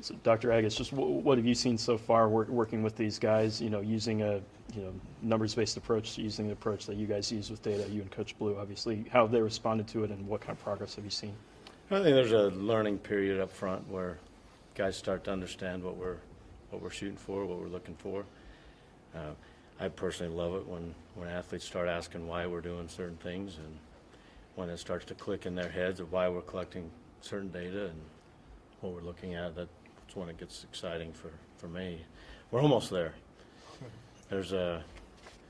So Dr. Agus, just what have you seen so far working with these guys, using a numbers-based approach, using the approach that you guys use with data, you and Coach Blue, obviously, how have they responded to it and what kind of progress have you seen? I think there's a learning period up front where guys start to understand what we're shooting for, what we're looking for. I personally love it when athletes start asking why we're doing certain things, and when it starts to click in their heads of why we're collecting certain data and what we're looking at. That's when it gets exciting for me. We're almost there. There's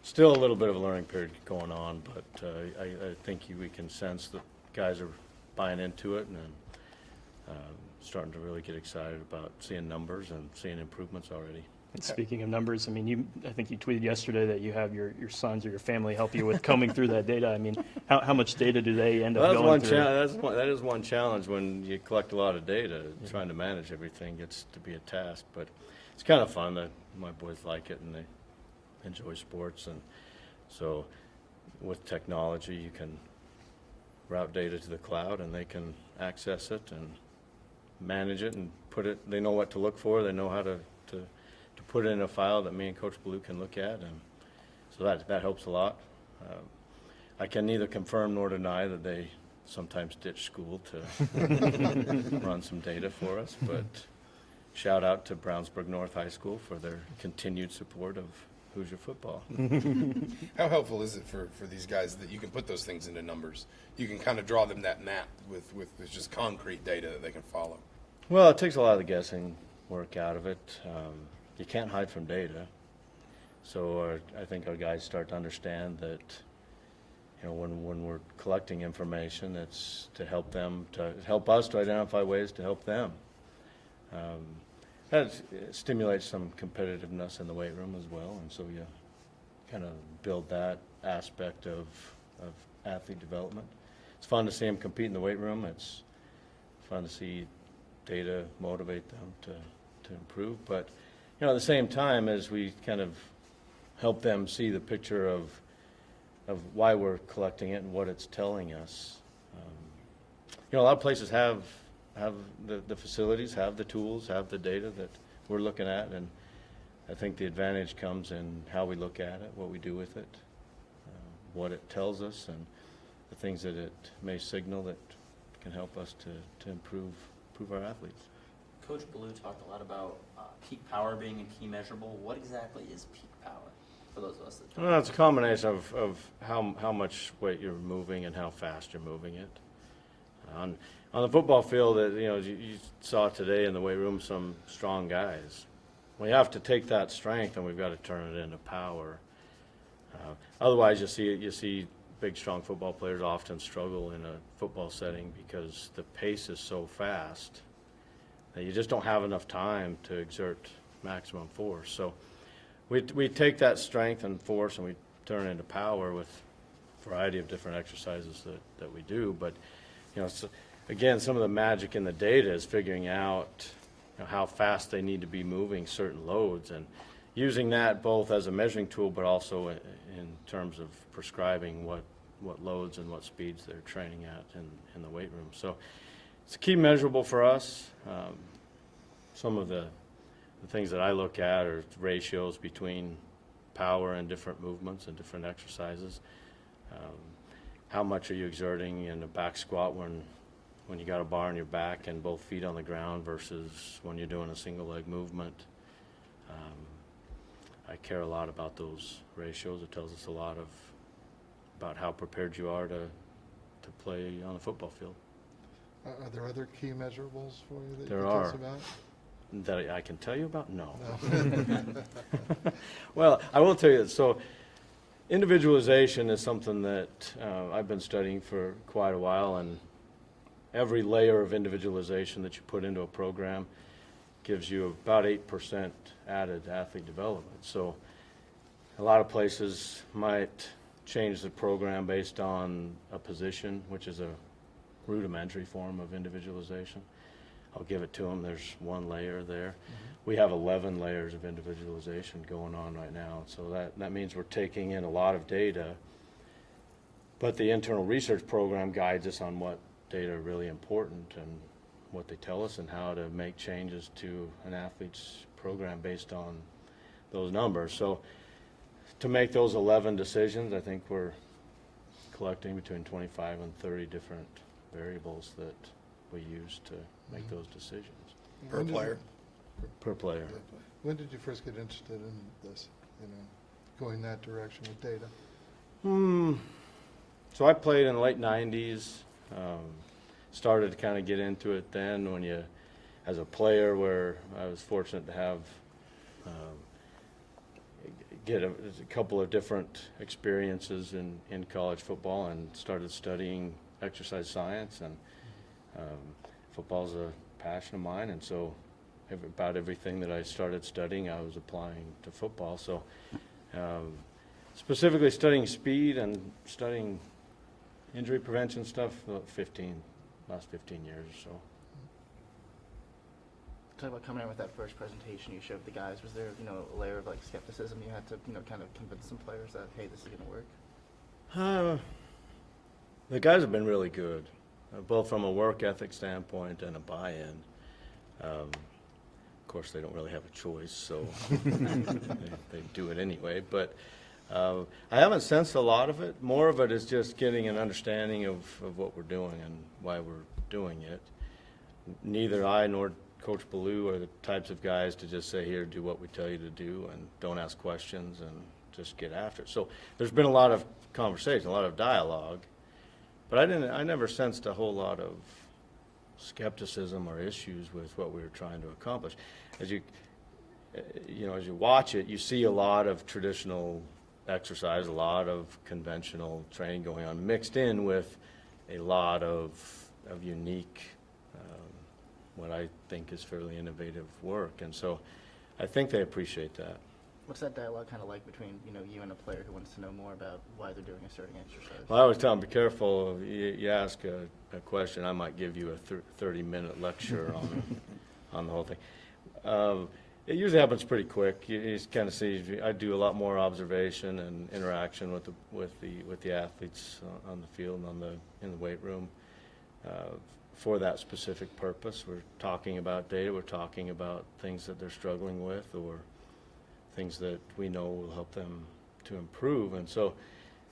still a little bit of a learning period going on, but I think we can sense that guys are buying into it and starting to really get excited about seeing numbers and seeing improvements already. And speaking of numbers, I mean, I think you tweeted yesterday that you have your sons or your family help you with combing through that data. I mean, how much data do they end up going through? That is one challenge when you collect a lot of data. Trying to manage everything gets to be a task, but it's kind of fun. My boys like it and they enjoy sports, and so with technology you can route data to the cloud and they can access it and manage it and put it. They know what to look for. They know how to put it in a file that me and Coach Blue can look at, and so that helps a lot. I can neither confirm nor deny that they sometimes ditch school to run some data for us, but shout out to Brownsburg North High School for their continued support of Hoosier football. How helpful is it for these guys that you can put those things into numbers? You can kind of draw them that map with just concrete data that they can follow. Well, it takes a lot of the guessing work out of it. You can't hide from data. So I think our guys start to understand that, when we're collecting information, it's to help them, to help us to identify ways to help them. That stimulates some competitiveness in the weight room as well, and so you kind of build that aspect of athlete development. It's fun to see them compete in the weight room. It's fun to see data motivate them to improve, but at the same time, as we kind of help them see the picture of why we're collecting it and what it's telling us. A lot of places have the facilities, have the tools, have the data that we're looking at, and I think the advantage comes in how we look at it, what we do with it, what it tells us, and the things that it may signal that can help us to improve our athletes. Coach Blue talked a lot about peak power being a key measurable. What exactly is peak power for those of us that don't? Well, it's a combination of how much weight you're moving and how fast you're moving it. On the football field, you saw today in the weight room some strong guys. We have to take that strength and we've got to turn it into power. Otherwise, you see big, strong football players often struggle in a football setting because the pace is so fast that you just don't have enough time to exert maximum force. So we take that strength and force and we turn it into power with a variety of different exercises that we do. But so again, some of the magic in the data is figuring out how fast they need to be moving certain loads and using that both as a measuring tool but also in terms of prescribing what loads and what speeds they're training at in the weight room. So it's a key measurable for us. Some of the things that I look at are ratios between power and different movements and different exercises. How much are you exerting in a back squat when you got a bar on your back and both feet on the ground versus when you're doing a single leg movement? I care a lot about those ratios. It tells us a lot about how prepared you are to play on the football field. Are there other key measurables for you that There you can tell us are. about? That I can tell you about? No. No. Well, I will tell you, so individualization is something that I've been studying for quite a while, and every layer of individualization that you put into a program gives you about 8% added athlete development. So a lot of places might change the program based on a position, which is a rudimentary form of individualization. I'll give it to them. There's one layer there. Mm-hmm. We have 11 layers of individualization going on right now. So that means we're taking in a lot of data, but the internal research program guides us on what data are really important and what they tell us and how to make changes to an athlete's program based on those numbers. So to make those 11 decisions, I think we're collecting between 25 and 30 different variables that we use to make those decisions Per When did player? per player. When did you first get interested in this, going that direction with data? So I played in the late 90s, started to kind of get into it then when you, as a player, where I was fortunate to have get a couple of different experiences in college football, and started studying exercise science, and football's a passion of mine, and so about everything that I started studying I was applying to football. So specifically studying speed and studying injury prevention stuff, last 15 years or so. Talk about coming in with that first presentation you showed the guys. Was there, a layer of skepticism you had to, kind of convince some players that, hey, this is going to work? The guys have been really good, both from a work ethic standpoint and a buy-in. Of course, they don't really have a choice, so they do it anyway. But I haven't sensed a lot of it. More of it is just getting an understanding of what we're doing and why we're doing it. Neither I nor Coach Ballou are the types of guys to just say, here, do what we tell you to do, and don't ask questions, and just get after it. So there's been a lot of conversation, a lot of dialogue, but I never sensed a whole lot of skepticism or issues with what we were trying to accomplish. As you watch it, you see a lot of traditional exercise, a lot of conventional training going on, mixed in with a lot of unique, what I think is fairly innovative work. And so I think they appreciate that. What's that dialogue kind of like between, you and a player who wants to know more about why they're doing a certain exercise? Well, I always tell them, be careful. You ask a question, I might give you a 30-minute lecture on the whole thing. It usually happens pretty quick. You just kind of see. I do a lot more observation and interaction with the athletes on the field and in the weight room for that specific purpose. We're talking about data. We're talking about things that they're struggling with, or things that we know will help them to improve. And so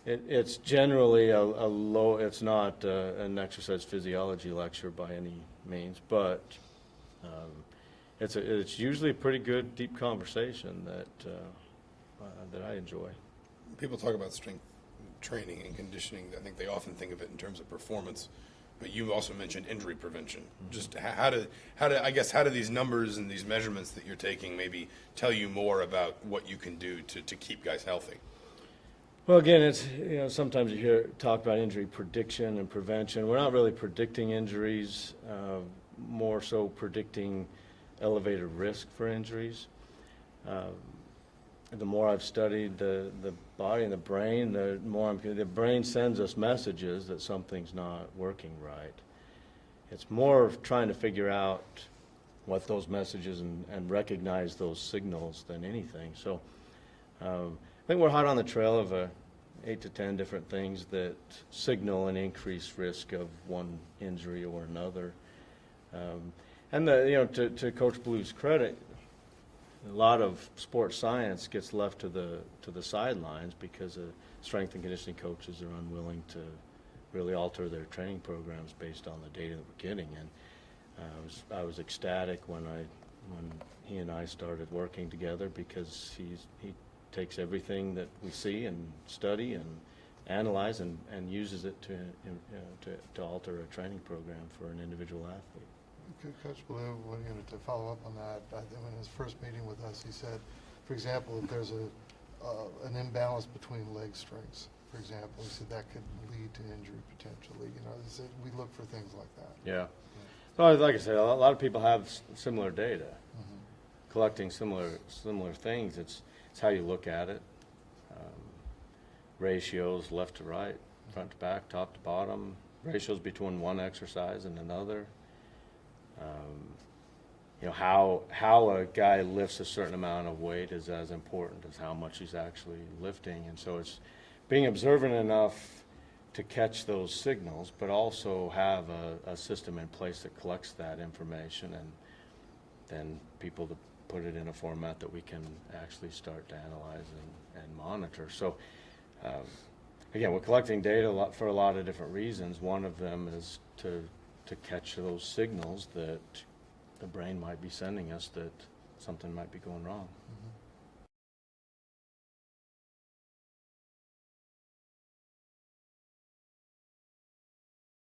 it's generally a low. It's not an exercise physiology lecture by any means, but it's usually a pretty good, deep conversation that I enjoy. People talk about strength training and conditioning. I think they often think of it in terms of performance, but you also mentioned injury prevention. Mm-hmm. Just how do these numbers and these measurements that you're taking maybe tell you more about what you can do to keep guys healthy? Well, again, it's sometimes you hear talk about injury prediction and prevention. We're not really predicting injuries, more so predicting elevated risk for injuries. The more I've studied the body and the brain, the brain sends us messages that something's not working right. It's more of trying to figure out what those messages and recognize those signals than anything. So I think we're hot on the trail of 8 to 10 different things that signal an increased risk of one injury or another. And to Coach Blue's credit, a lot of sports science gets left to the sidelines because strength and conditioning coaches are unwilling to really alter their training programs based on the data that we're getting. And I was ecstatic when he and I started working together, because he takes everything that we see and study and analyze and uses it to alter a training program for an individual athlete. Coach Blue, to follow up on that, in his first meeting with us, he said, for example, if there's an imbalance between leg strengths, for example, he said that could lead to injury potentially. He said we look for things like that. Yeah. So like I said, a lot of people have similar data, collecting similar things. It's how you look at it. Ratios left to right, front to back, top to bottom. Ratios between one exercise and another. How a guy lifts a certain amount of weight is as important as how much he's actually lifting. And so it's being observant enough to catch those signals, but also have a system in place that collects that information and then people to put it in a format that we can actually start to analyze and monitor. So again, we're collecting data for a lot of different reasons. One of them is to catch those signals that the brain might be sending us that something might be going wrong.